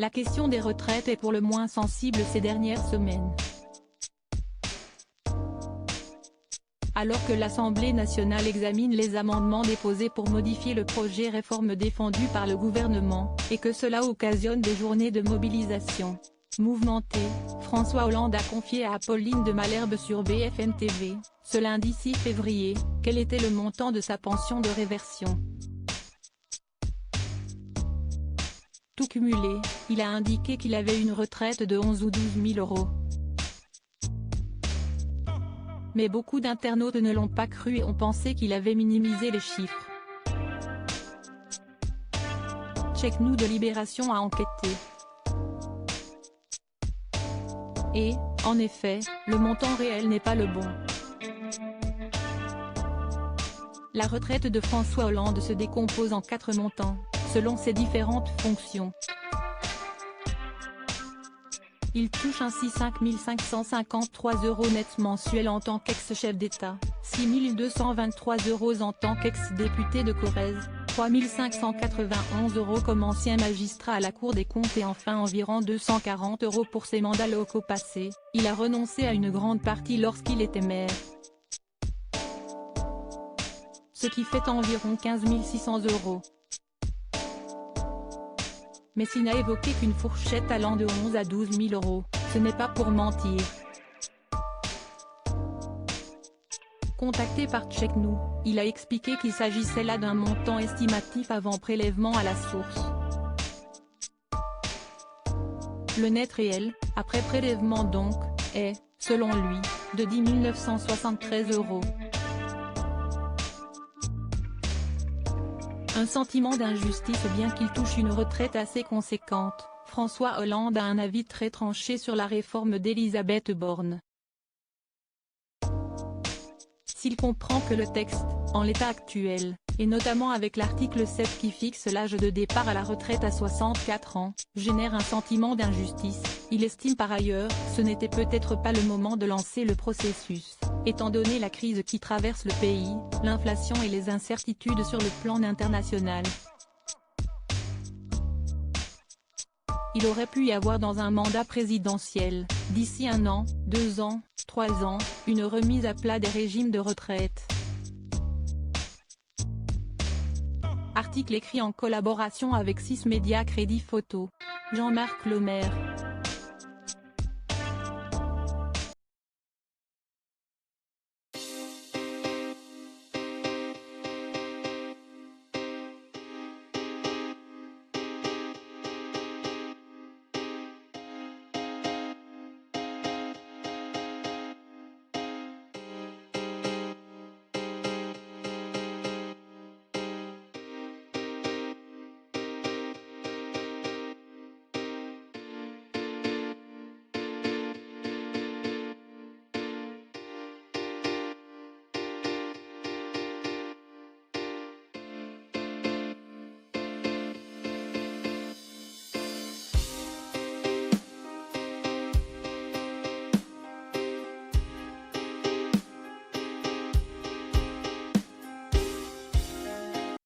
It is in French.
La question des retraites est pour le moins sensible ces dernières semaines. Alors que l'Assemblée nationale examine les amendements déposés pour modifier le projet réforme défendu par le gouvernement, et que cela occasionne des journées de mobilisation mouvementées, François Hollande a confié à Apolline de Malherbe sur BFM TV, ce lundi 6 février, quel était le montant de sa pension de réversion. Tout cumulé, il a indiqué qu'il avait une retraite de 11 ou 12 000 euros. Mais beaucoup d'internautes ne l'ont pas cru et ont pensé qu'il avait minimisé les chiffres. Check Nous de Libération a enquêté. Et, en effet, le montant réel n'est pas le bon. La retraite de François Hollande se décompose en 4 montants, selon ses différentes fonctions. Il touche ainsi 5 553 € net mensuels en tant qu'ex-chef d'État, 6 223 € en tant qu'ex-député de Corrèze, 3 591 € comme ancien magistrat à la Cour des comptes et enfin environ 240 € pour ses mandats locaux passés. Il a renoncé à une grande partie lorsqu'il était maire, ce qui fait environ 15 600 €. Mais s'il n'a évoqué qu'une fourchette allant de 11 à 12 000 €, ce n'est pas pour mentir. Contacté par Check Nous, il a expliqué qu'il s'agissait là d'un montant estimatif avant prélèvement à la source. Le net réel, après prélèvement donc, est, selon lui, de 10 973 €. Un sentiment d'injustice bien qu'il touche une retraite assez conséquente, François Hollande a un avis très tranché sur la réforme d'Elisabeth Borne. S'il comprend que le texte, en l'état actuel, et notamment avec l'article 7 qui fixe l'âge de départ à la retraite à 64 ans, génère un sentiment d'injustice, il estime par ailleurs que ce n'était peut-être pas le moment de lancer le processus, étant donné la crise qui traverse le pays, l'inflation et les incertitudes sur le plan international. Il aurait pu y avoir dans un mandat présidentiel, d'ici 1 an, 2 ans, 3 ans, une remise à plat des régimes de retraite. Article écrit en collaboration avec 6 médias Crédit Photo. Jean-Marc Lemaire.